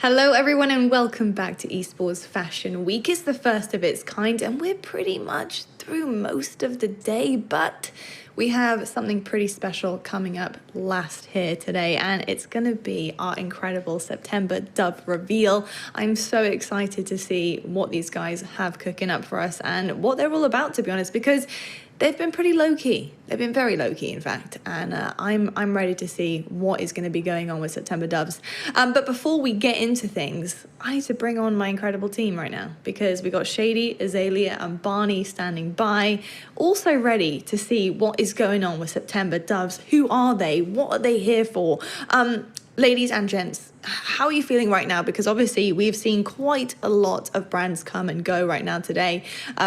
Hello everyone and welcome back to Esports Fashion Week. It's the first of its kind and we're pretty much through most of the day, but we have something pretty special coming up last here today, and it's going to be our incredible September dub reveal. I'm so excited to see what these guys have cooking up for us and what they're all about, to be honest, because they've been pretty low-key. They've been very low-key, in fact, and I'm ready to see what is going to be going on with September dubs. But before we get into things, I need to bring on my incredible team right now, because we got Shady, Azalia, and Barney standing by, also ready to see what is going on with September dubs. Who are they? What are they here for? Ladies and gents, how are you feeling right now? Because obviously we've seen quite a lot of brands come and go right now today.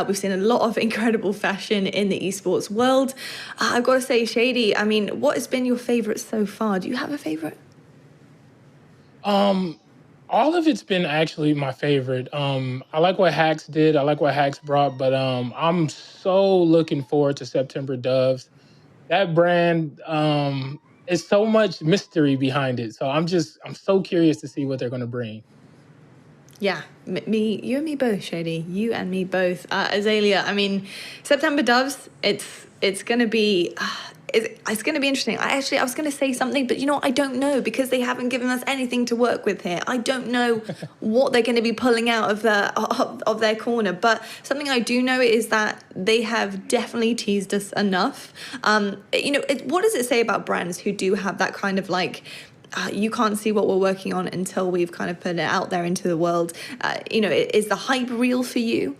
We've seen a lot of incredible fashion in the esports world. I've got to say, Shady, I mean, what has been your favorite so far? Do you have a favorite? All of it's been actually my favorite. I like what Hacks did. I like what Hacks brought, but I'm so looking forward to September Doves. That brand, is so much mystery behind it. So I'm so curious to see what they're going to bring. Yeah, you and me both, Shady. You and me both. Azalea, I mean, September Doves, it's going to be... It's going to be interesting. I was going to say something, but you know what? I don't know, because they haven't given us anything to work with here. I don't know what they're going to be pulling out of their corner. But something I do know is that they have definitely teased us enough. What does it say about brands who do have that kind of like, you can't see what we're working on until we've kind of put it out there into the world? Is the hype real for you?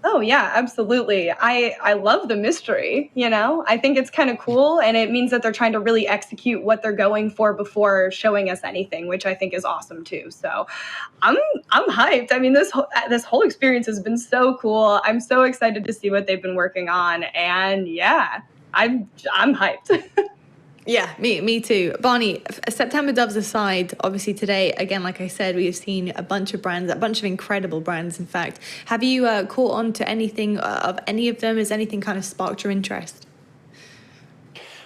Oh, yeah, absolutely. I love the mystery, I think it's kind of cool, and it means that they're trying to really execute what they're going for before showing us anything, which I think is awesome too. So I'm hyped. I mean, this whole experience has been so cool. I'm so excited to see what they've been working on, and yeah, I'm hyped. Yeah, me too. Barney, September Doves aside, obviously today, again, like I said, we have seen a bunch of brands, a bunch of incredible brands, in fact. Have you caught on to anything of any of them? Has anything kind of sparked your interest?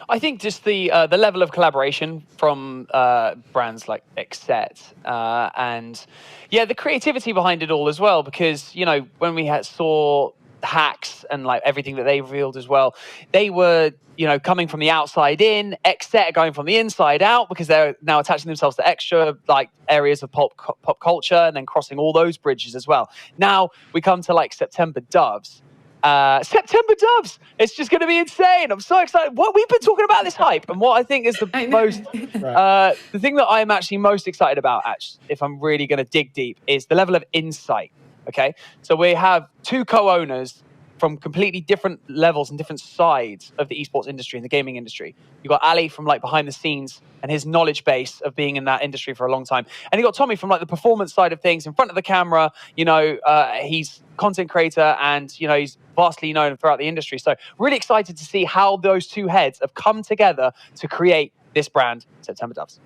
I think just the level of collaboration from brands like Exet and, yeah, the creativity behind it all as well, because, when we saw Hacks and like everything that they revealed as well, they were coming from the outside in. Exet are going from the inside out, because they're now attaching themselves to extra like areas of pop culture and then crossing all those bridges as well. Now we come to like September Doves. September Doves, it's just going to be insane. I'm so excited. What we've been talking about this hype, and what I think is the most the thing that I'm actually most excited about, if I'm really going to dig deep, is the level of insight. Okay, so we have two co-owners from completely different levels and different sides of the esports industry and the gaming industry. You got Ali from like behind the scenes and his knowledge base of being in that industry for a long time, and you got Tommy from like the performance side of things, in front of the camera. He's content creator, and he's vastly known throughout the industry. So really excited to see how those two heads have come together to create this brand, September Doves.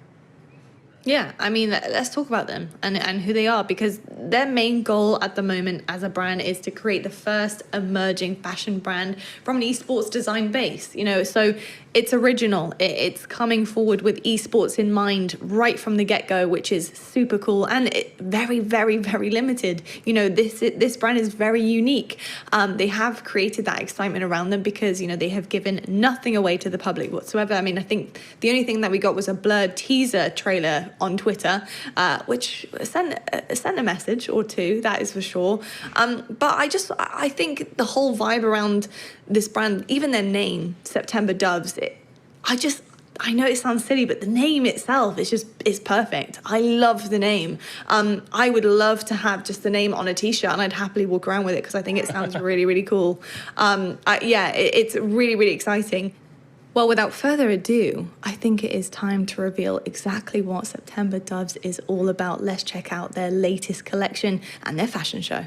Yeah, I mean, let's talk about them and who they are, because their main goal at the moment as a brand is to create the first emerging fashion brand from an esports design base, so it's original. It's coming forward with esports in mind right from the get-go, which is super cool, and very, very, very limited. This brand is very unique. They have created that excitement around them because, they have given nothing away to the public whatsoever. I mean, I think the only thing that we got was a blurred teaser trailer on Twitter, which sent a message or two, that is for sure. But I think the whole vibe around this brand, even their name, September Doves, I know it sounds silly, but the name itself is perfect. I love the name. I would love to have just the name on a t-shirt, and I'd happily walk around with it because I think it sounds really, really cool. It's really, really exciting. Well, without further ado, I think it is time to reveal exactly what September Doves is all about. Let's check out their latest collection and their fashion show.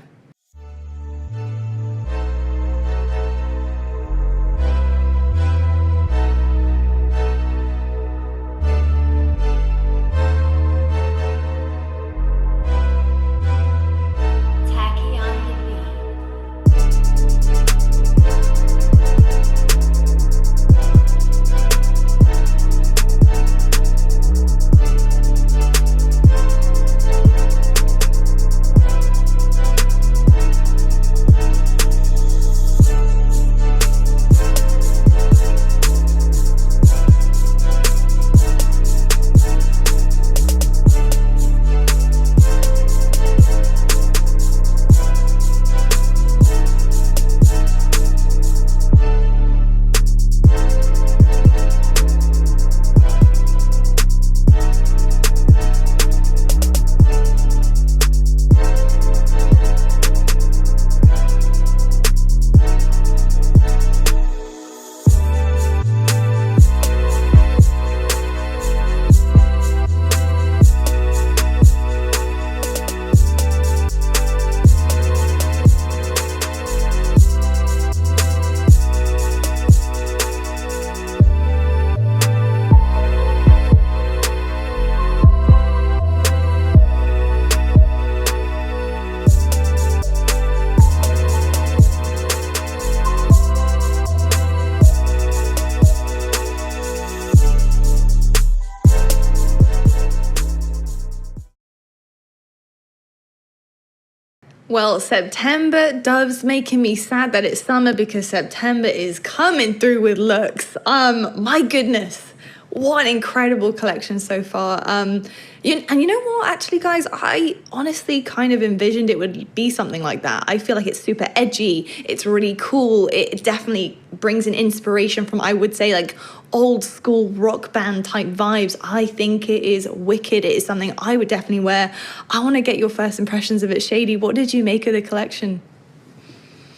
Well, September Dove's making me sad that it's summer because September is coming through with looks. My goodness, what an incredible collection so far. And you know what, actually, guys, I honestly kind of envisioned it would be something like that. I feel like it's super edgy. It's really cool. It definitely brings an inspiration from, I would say, like old school rock band type vibes. I think it is wicked. It is something I would definitely wear. I want to get your first impressions of it. Shady, what did you make of the collection?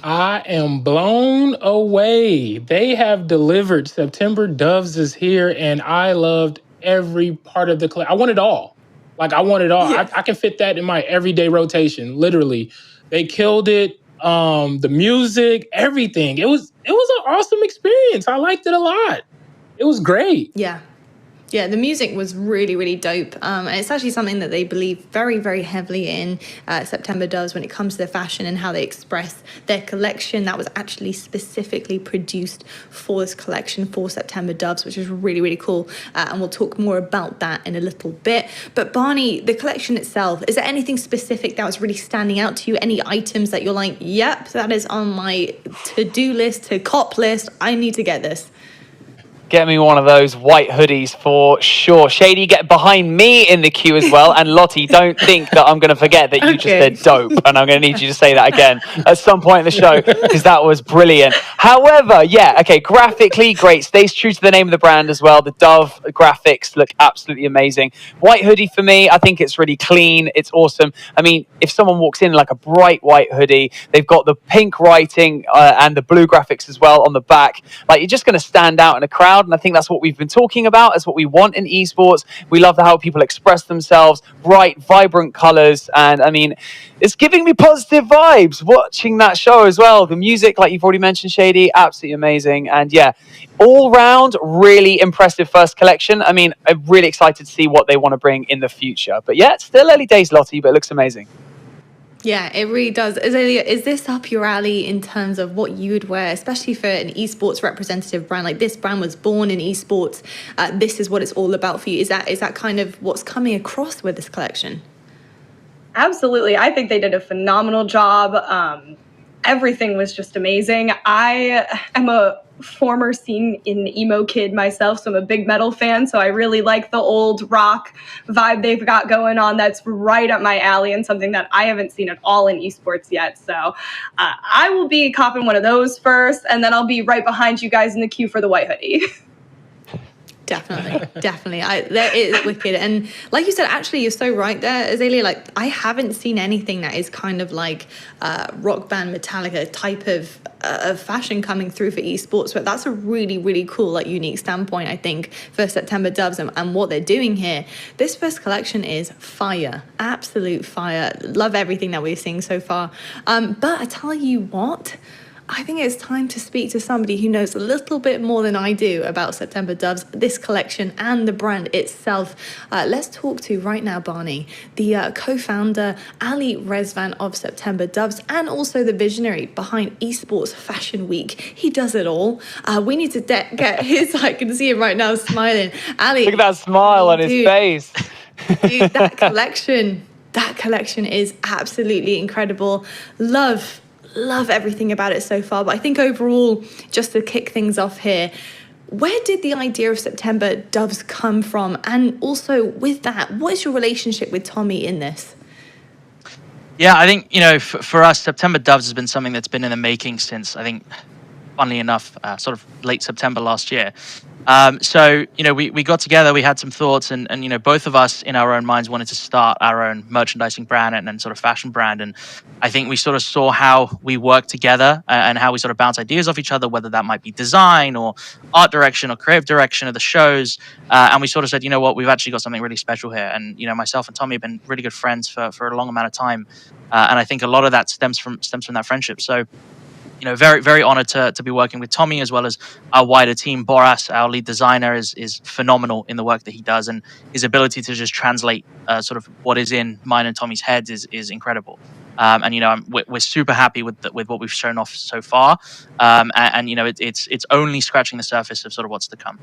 I am blown away. They have delivered. September Doves is here, and I loved every part of the collection. I want it all. Like, I want it all. Yeah. I can fit that in my everyday rotation, literally. They killed it. The music, everything. It was an awesome experience. I liked it a lot. It was great. Yeah, the music was really, really dope. And it's actually something that they believe very, very heavily in, September Doves, when it comes to their fashion and how they express their collection. That was actually specifically produced for this collection for September Doves, which is really, really cool. And we'll talk more about that in a little bit. But Barney, the collection itself, is there anything specific that was really standing out to you? Any items that you're like, yep, that is on my to-do list, to cop list. I need to get this. Get me one of those white hoodies for sure. Shady, get behind me in the queue as well. And Lottie, don't think that I'm going to forget that you just said dope. And I'm going to need you to say that again at some point in the show, because that was brilliant. However, yeah, okay, graphically great. Stays true to the name of the brand as well. The Dove graphics look absolutely amazing. White hoodie for me, I think it's really clean. It's awesome. I mean, if someone walks in like a bright white hoodie, they've got the pink writing and the blue graphics as well on the back. Like, you're just going to stand out in a crowd. And I think that's what we've been talking about. That's what we want in esports. We love how people express themselves, bright, vibrant colors. And I mean, it's giving me positive vibes watching that show as well. The music, like you've already mentioned, Shady, absolutely amazing. And yeah, all round, really impressive first collection. I mean, I'm really excited to see what they want to bring in the future. But yeah, it's still early days, Lottie, but it looks amazing. Yeah, it really does. Azalia, is this up your alley in terms of what you would wear, especially for an esports representative brand? Like, this brand was born in esports. This is what it's all about for you. Is that kind of what's coming across with this collection? Absolutely. I think they did a phenomenal job. Everything was just amazing. I am a former scene in emo kid myself, so I'm a big metal fan, so I really like the old rock vibe they've got going on. That's right up my alley and something that I haven't seen at all in esports yet. So I will be copping one of those first, and then I'll be right behind you guys in the queue for the white hoodie. Definitely. That is wicked. And like you said, actually, you're so right there, Azalea. Like, I haven't seen anything that is kind of like rock band Metallica type of fashion coming through for esports. But that's a really, really cool, like, unique standpoint, I think, for September Doves and what they're doing here. This first collection is fire. Absolute fire. Love everything that we're seeing so far. But I tell you what, I think it's time to speak to somebody who knows a little bit more than I do about September Doves, this collection, and the brand itself. Let's talk to right now, Barney, the co-founder, Ali REZVAN of September Doves, and also the visionary behind Esports Fashion Week. He does it all. We need to get his, I can see him right now smiling. Ali, look at that smile on his face. Dude, that collection is absolutely incredible. Love everything about it so far. But I think overall, just to kick things off here, where did the idea of September Doves come from? And also with that, what is your relationship with Tommy in this? Yeah, I think, for us, September Doves has been something that's been in the making since, I think, funnily enough, sort of late September last year. So, we got together, we had some thoughts, and both of us in our own minds wanted to start our own merchandising brand and sort of fashion brand. And I think we sort of saw how we work together and how we sort of bounce ideas off each other, whether that might be design or art direction or creative direction of the shows. And we sort of said, you know what, we've actually got something really special here. And, myself and Tommy have been really good friends for a long amount of time. And I think a lot of that stems from that friendship. So, very, very honored to be working with Tommy, as well as our wider team. Boras, our lead designer, is phenomenal in the work that he does, and his ability to just translate sort of what is in mine and Tommy's heads is incredible. And we're super happy with what we've shown off so far. And it's only scratching the surface of sort of what's to come.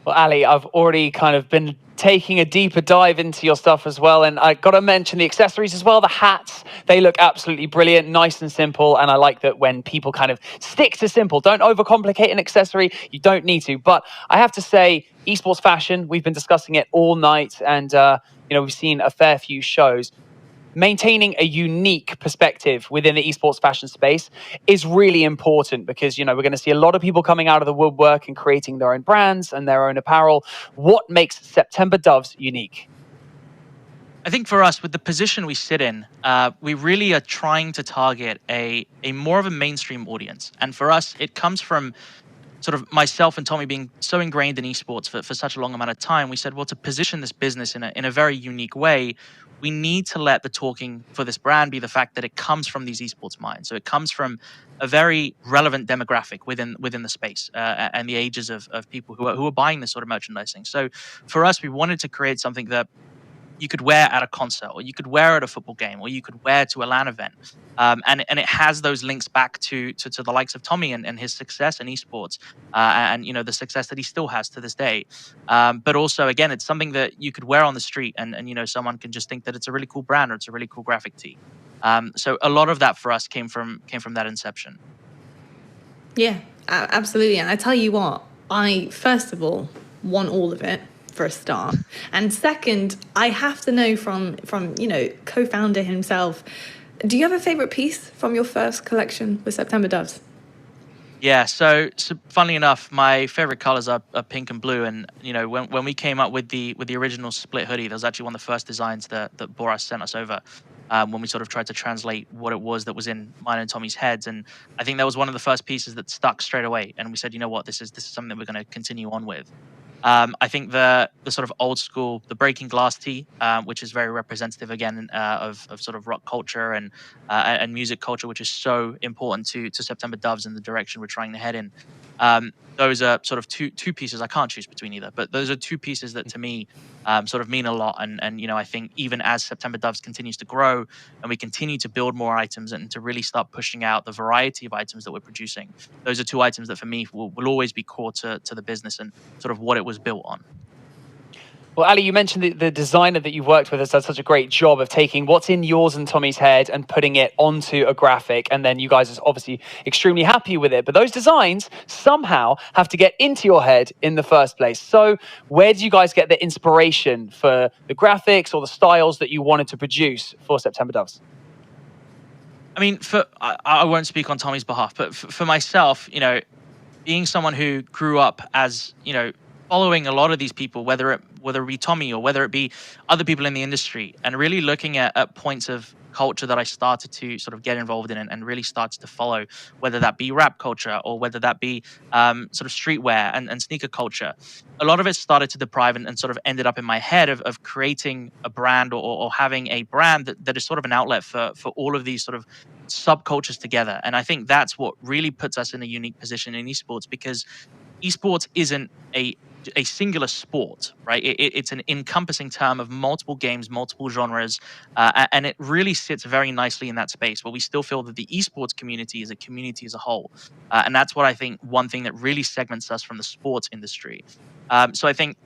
Well, Ali, I've already kind of been taking a deeper dive into your stuff as well. And I got to mention the accessories as well. The hats, they look absolutely brilliant, nice and simple. And I like that when people kind of stick to simple, don't overcomplicate an accessory. You don't need to. But I have to say, esports fashion, we've been discussing it all night. And, we've seen a fair few shows. Maintaining a unique perspective within the esports fashion space is really important because, we're going to see a lot of people coming out of the woodwork and creating their own brands and their own apparel. What makes September Doves unique? I think for us, with the position we sit in, we really are trying to target a more of a mainstream audience. And for us, it comes from sort of myself and Tommy being so ingrained in esports for such a long amount of time. We said, well, to position this business in a very unique way, we need to let the talking for this brand be the fact that it comes from these esports minds. So it comes from a very relevant demographic within the space and the ages of people who are buying this sort of merchandising. So for us, we wanted to create something that you could wear at a concert, or you could wear at a football game, or you could wear to a LAN event. And it has those links back to the likes of Tommy and his success in esports, and the success that he still has to this day. But also, again, it's something that you could wear on the street, and someone can just think that it's a really cool brand or it's a really cool graphic tee. So a lot of that for us came from that inception. Yeah, absolutely. And I tell you what, I first of all want all of it, for a start, and second, I have to know from co-founder himself, do you have a favorite piece from your first collection with September Doves? Yeah, so funnily enough, my favorite colors are pink and blue. And when we came up with the original split hoodie, that was actually one of the first designs that Boras sent us over, when we sort of tried to translate what it was that was in mine and Tommy's heads. And I think that was one of the first pieces that stuck straight away. And we said, you know what, this is something that we're going to continue on with. I think the sort of old school, the breaking glass tee, which is very representative again of sort of rock culture and music culture, which is so important to September Doves and the direction we're trying to head in. Those are sort of two pieces. I can't choose between either, but those are two pieces that to me sort of mean a lot. And I think even as September Doves continues to grow and we continue to build more items and to really start pushing out the variety of items that we're producing, those are two items that for me will always be core to the business and sort of what it was built on. Well, Ali, you mentioned the designer that you've worked with has done such a great job of taking what's in yours and Tommy's head and putting it onto a graphic. And then you guys are obviously extremely happy with it. But those designs somehow have to get into your head in the first place. So where did you guys get the inspiration for the graphics or the styles that you wanted to produce for September Doves? I mean, I won't speak on Tommy's behalf, but for myself, being someone who grew up as, following a lot of these people, whether it be Tommy or whether it be other people in the industry, and really looking at points of culture that I started to sort of get involved in and really started to follow, whether that be rap culture or whether that be sort of streetwear and sneaker culture. A lot of it started to deprive and sort of ended up in my head of creating a brand or having a brand that is sort of an outlet for all of these sort of subcultures together. And I think that's what really puts us in a unique position in esports, because esports isn't a singular sport, right? It's an encompassing term of multiple games, multiple genres, and it really sits very nicely in that space where we still feel that the esports community is a community as a whole. And that's what I think one thing that really segments us from the sports industry. So I think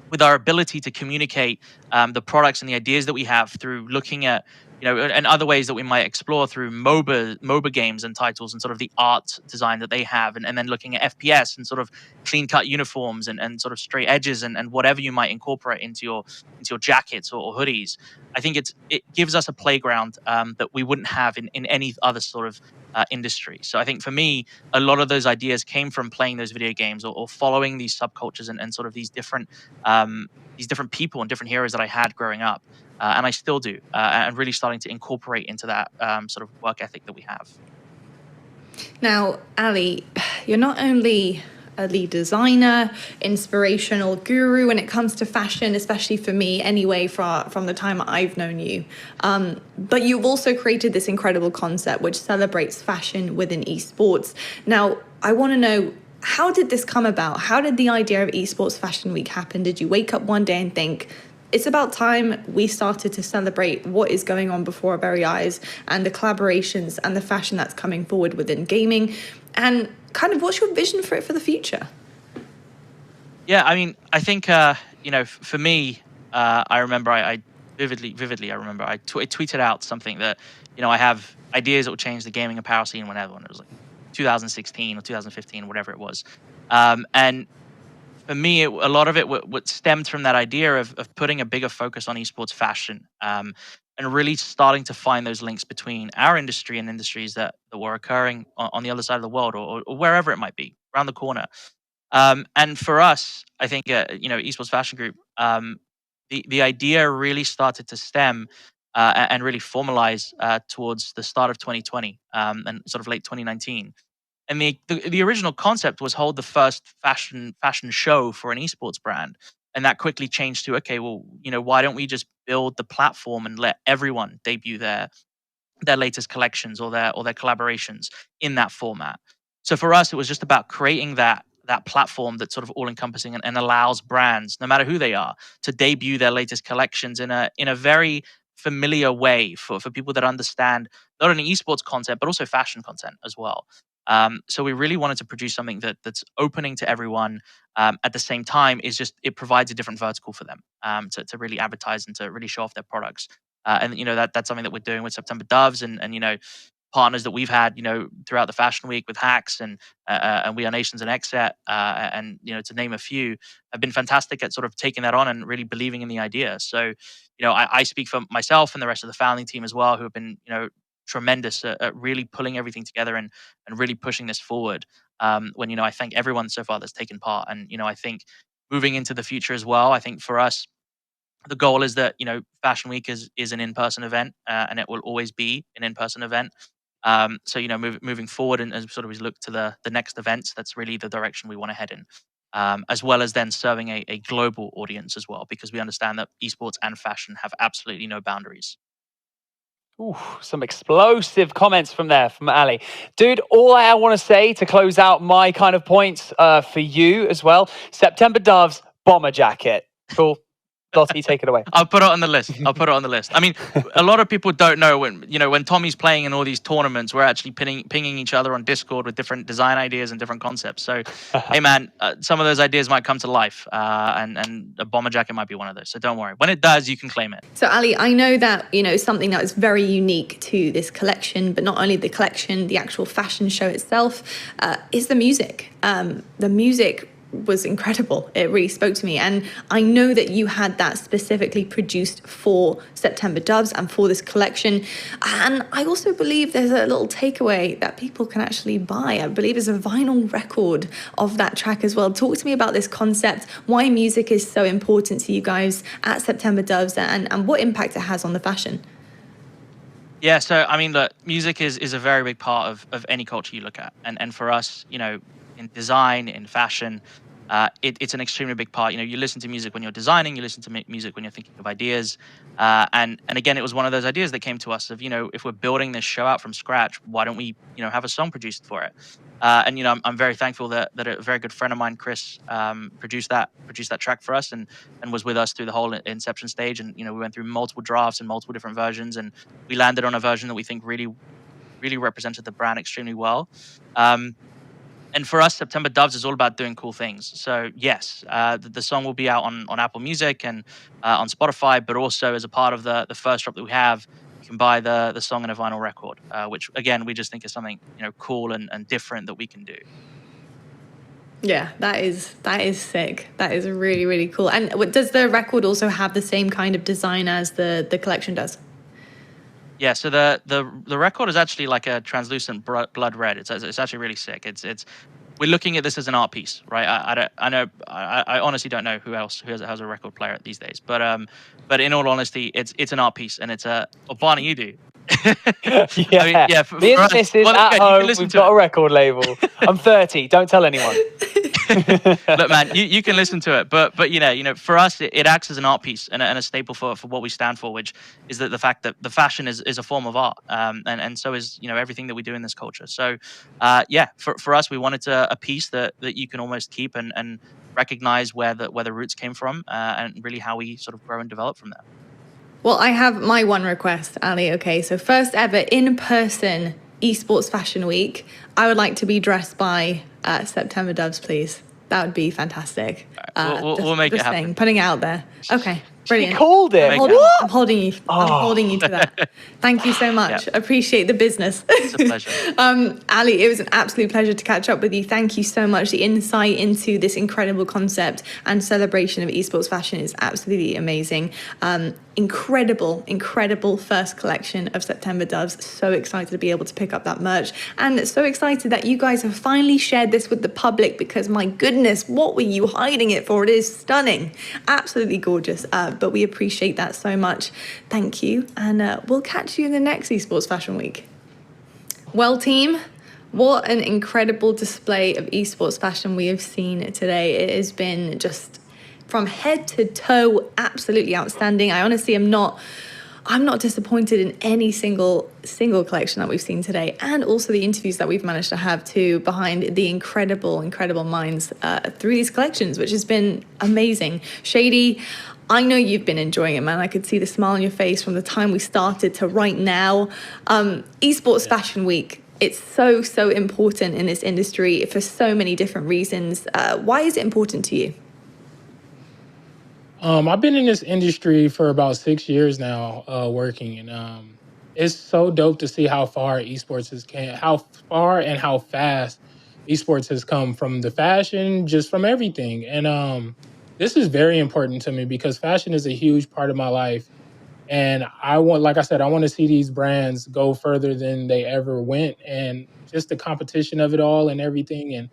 with our ability to communicate the products and the ideas that we have through looking at and other ways that we might explore through MOBA games and titles and sort of the art design that they have, and then looking at FPS and sort of clean cut uniforms and sort of straight edges and whatever you might incorporate into your jackets or hoodies. I think it gives us a playground that we wouldn't have in any other sort of industry. So I think for me, a lot of those ideas came from playing those video games or following these subcultures and sort of these different people and different heroes that I had growing up. And I still do, and really starting to incorporate into that sort of work ethic that we have. Now, Ali, you're not only a lead designer, inspirational guru when it comes to fashion, especially for me anyway, from the time I've known you, but you've also created this incredible concept which celebrates fashion within esports. Now, I want to know, how did this come about? How did the idea of Esports Fashion Week happen? Did you wake up one day and think, it's about time we started to celebrate what is going on before our very eyes and the collaborations and the fashion that's coming forward within gaming? And kind of what's your vision for it for the future? Yeah, I mean, I think for me, I remember I vividly I remember I tweeted out something that I have ideas that will change the gaming apparel scene whenever, and it was like 2016 or 2015, whatever it was. And for me, a lot of it what stemmed from that idea of putting a bigger focus on esports fashion, and really starting to find those links between our industry and industries that were occurring on the other side of the world, or wherever it might be, around the corner. And for us, I think, Esports Fashion Group, the idea really started to stem and really formalize towards the start of 2020, and sort of late 2019. And the original concept was hold the first fashion show for an esports brand, and that quickly changed to, okay, well, why don't we just build the platform and let everyone debut their latest collections or their collaborations in that format. So for us, it was just about creating that platform that's sort of all encompassing, and allows brands, no matter who they are, to debut their latest collections in a very familiar way for people that understand not only esports content but also fashion content as well. So we really wanted to produce something that's opening to everyone. At the same time, is just it provides a different vertical for them, to really advertise and to really show off their products. And that's something that we're doing with September Doves, and partners that we've had throughout the fashion week with Hacks and We Are Nations and Exet, and to name a few, have been fantastic at sort of taking that on and really believing in the idea. So I speak for myself and the rest of the founding team as well, who have been tremendous at really pulling everything together and really pushing this forward. When I thank everyone so far that's taken part, and I think moving into the future as well, I think for us, the goal is that Fashion Week is an in-person event, and it will always be an in-person event. So moving forward, and as sort of we look to the next events, that's really the direction we want to head in, as well as then serving a global audience as well, because we understand that esports and fashion have absolutely no boundaries. Ooh, some explosive comments from Ali. Dude, all I want to say to close out my kind of points for you as well, September Doves, bomber jacket. Cool. Lottie, take it away. I'll put it on the list. I mean, a lot of people don't know when Tommy's playing in all these tournaments, we're actually pinging each other on Discord with different design ideas and different concepts. So, hey man, some of those ideas might come to life, and a bomber jacket might be one of those. So don't worry. When it does, you can claim it. So Ali, I know that something that is very unique to this collection, but not only the collection, the actual fashion show itself, is the music. The music was incredible. It really spoke to me, and I know that you had that specifically produced for September Doves and for this collection. And I also believe there's a little takeaway that people can actually buy. I believe it's a vinyl record of that track as well. Talk to me about this concept, why music is so important to you guys at September Doves, and what impact it has on the fashion. Yeah, so I mean, look, music is a very big part of any culture you look at, and for us, in design, in fashion, it's an extremely big part. You listen to music when you're designing, you listen to music when you're thinking of ideas, and again, it was one of those ideas that came to us of if we're building this show out from scratch, why don't we have a song produced for it? And I'm very thankful that a very good friend of mine, Chris, produced that track for us and was with us through the whole inception stage. And we went through multiple drafts and multiple different versions, and we landed on a version that we think really represented the brand extremely well. And for us, September Doves is all about doing cool things. So yes, the song will be out on Apple Music and on Spotify, but also as a part of the first drop that we have, you can buy the song in a vinyl record, which again, we just think is something cool and different that we can do. Yeah, that is sick. That is really, really cool. And does the record also have the same kind of design as the collection does? Yeah, so the record is actually like a translucent blood red. It's actually really sick. It's we're looking at this as an art piece, right? I honestly don't know who else has a record player these days, but in all honesty, it's an art piece, and it's Barney, you do. Yeah, I mean, yeah. For the missus at home, we've got a record label. I'm 30. Don't tell anyone. Look, man, you can listen to it, but for us, it acts as an art piece and a staple for what we stand for, which is that the fact that the fashion is a form of art, and so is everything that we do in this culture. So, for us, we wanted a piece that you can almost keep and recognize where the roots came from, and really how we sort of grow and develop from there. Well, I have my one request, Ali. Okay, so first ever in-person Esports Fashion Week. I would like to be dressed by September Doves, please. That would be fantastic. We'll make it happen. Putting it out there. Okay, brilliant. She called it. I'm holding you. I'm holding you to that. Thank you so much. Yeah. Appreciate the business. It's a pleasure. Ali, it was an absolute pleasure to catch up with you. Thank you so much. The insight into this incredible concept and celebration of esports fashion is absolutely amazing. Incredible first collection of September Doves. So excited to be able to pick up that merch, and so excited that you guys have finally shared this with the public, because my goodness, what were you hiding it for? It is stunning, absolutely gorgeous, but we appreciate that so much. Thank you, and we'll catch you in the next Esports Fashion Week. Well, team, what an incredible display of esports fashion we have seen today. It has been just from head to toe absolutely outstanding. I honestly am not disappointed in any single collection that we've seen today, and also the interviews that we've managed to have too behind the incredible minds through these collections, which has been amazing. Shady, I know you've been enjoying it, man. I could see the smile on your face from the time we started to right now. Esports Fashion Week, it's so important in this industry for so many different reasons. Why is it important to you? I've been in this industry for about 6 years now, working, and it's so dope to see how far how far and how fast esports has come from the fashion, just from everything. And this is very important to me because fashion is a huge part of my life, and like I said, I want to see these brands go further than they ever went, and just the competition of it all and everything. And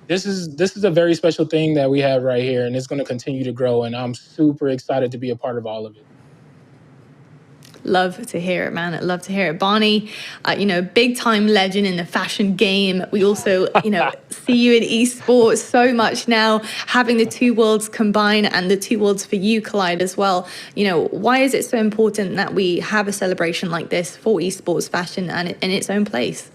this is a very special thing that we have right here, and it's going to continue to grow, and I'm super excited to be a part of all of it. Love to hear it, man. Love to hear it. Barney, big time legend in the fashion game. We also, see you in esports so much now, having the two worlds combine and the two worlds for you collide as well. Why is it so important that we have a celebration like this for esports fashion and in its own place?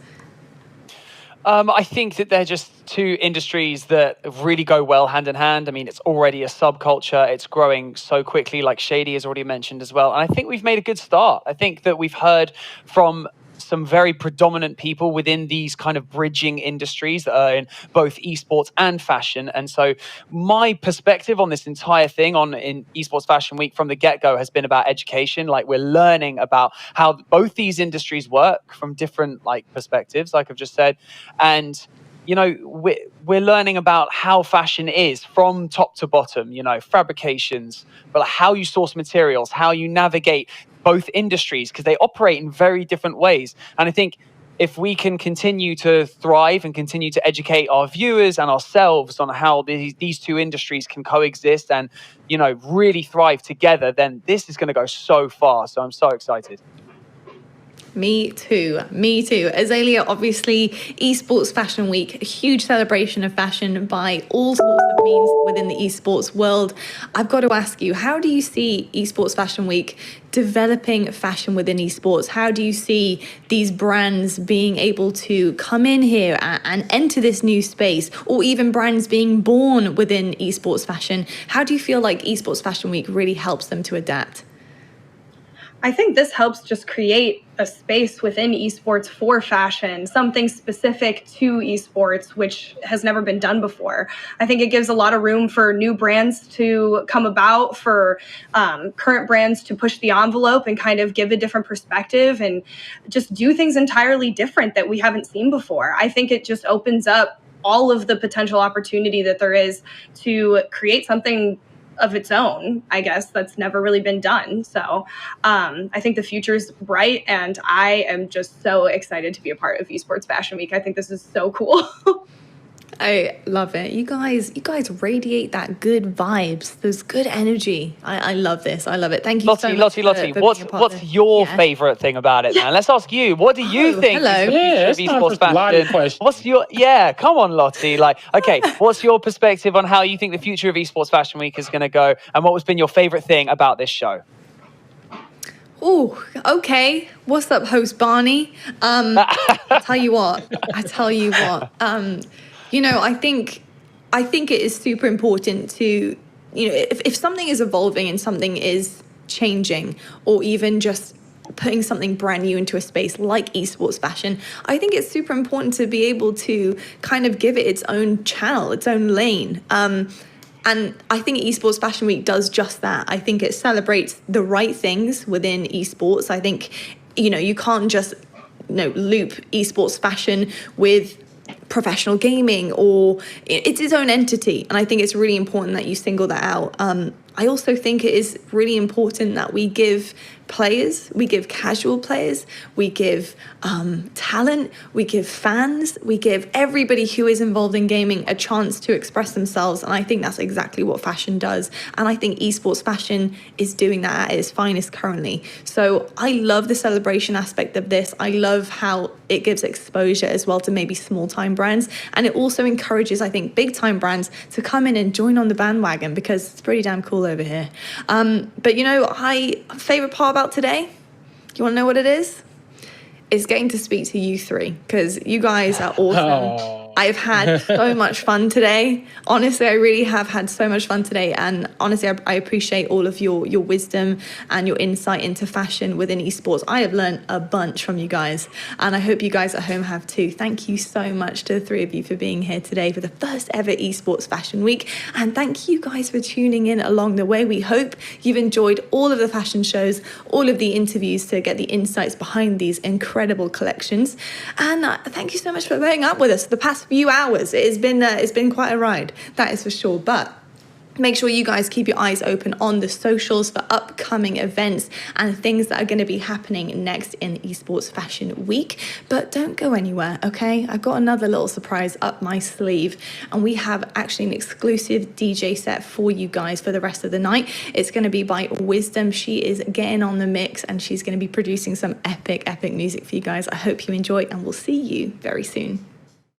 I think that they're just two industries that really go well hand in hand. I mean, it's already a subculture. It's growing so quickly, like Shady has already mentioned as well. And I think we've made a good start. I think that we've heard from some very predominant people within these kind of bridging industries that are in both esports and fashion. And so my perspective on this entire thing in Esports Fashion Week from the get-go has been about education. Like, we're learning about how both these industries work from different perspectives, like I've just said. And we're learning about how fashion is from top to bottom, fabrications, but how you source materials, how you navigate both industries, because they operate in very different ways. And I think if we can continue to thrive and continue to educate our viewers and ourselves on how these two industries can coexist and, really thrive together, then this is going to go so far. So I'm so excited. Me too. Azalia, obviously, Esports Fashion Week, a huge celebration of fashion by all sorts of means within the esports world. I've got to ask you, how do you see Esports Fashion Week developing fashion within esports? How do you see these brands being able to come in here and enter this new space, or even brands being born within esports fashion? How do you feel like Esports Fashion Week really helps them to adapt? I think this helps just create a space within esports for fashion, something specific to esports, which has never been done before. I think it gives a lot of room for new brands to come about, for current brands to push the envelope and kind of give a different perspective and just do things entirely different that we haven't seen before. I think it just opens up all of the potential opportunity that there is to create something of its own, I guess, that's never really been done. So I think the future is bright, and I am just so excited to be a part of Esports Fashion Week. I think this is so cool. I love it. You guys radiate that good vibes, those good energy. I love this. I love it. Thank you so much. Lottie, what's your favorite thing about it, man? Let's ask you. What do you think hello. is the future of esports fashion? Question. What's your come on, Lottie. Okay, what's your perspective on how you think the future of Esports Fashion Week is going to go, and what has been your favorite thing about this show? Oh, okay. What's up, host Barney? I tell you what. I think it is super important to, if something is evolving and something is changing, or even just putting something brand new into a space like esports fashion, I think it's super important to be able to kind of give it its own channel, its own lane. And I think Esports Fashion Week does just that. I think it celebrates the right things within esports. I think, you can't just, loop esports fashion with professional gaming, or it's its own entity. And I think it's really important that you single that out. I also think it is really important that we give players, we give casual players, we give talent, we give fans, we give everybody who is involved in gaming a chance to express themselves. And I think that's exactly what fashion does. And I think esports fashion is doing that at its finest currently. So I love the celebration aspect of this. I love how it gives exposure as well to maybe small time brands. And it also encourages, I think, big time brands to come in and join on the bandwagon, because it's pretty damn cool over here. But favorite part about today, you want to know what it is? It's getting to speak to you three, because you guys are awesome. I've had so much fun today. Honestly, I really have had so much fun today. And honestly, I appreciate all of your wisdom and your insight into fashion within esports. I have learned a bunch from you guys, and I hope you guys at home have too. Thank you so much to the three of you for being here today for the first ever Esports Fashion Week. And thank you guys for tuning in along the way. We hope you've enjoyed all of the fashion shows, all of the interviews to get the insights behind these incredible collections. And thank you so much for bearing up with us for the past few hours. It's been quite a ride, that is for sure. But make sure you guys keep your eyes open on the socials for upcoming events and things that are going to be happening next in Esports Fashion Week. But don't go anywhere, okay? I've got another little surprise up my sleeve, and we have actually an exclusive DJ set for you guys for the rest of the night. It's going to be by Wisdom. She is getting on the mix, and she's going to be producing some epic music for you guys. I hope you enjoy, and we'll see you very soon.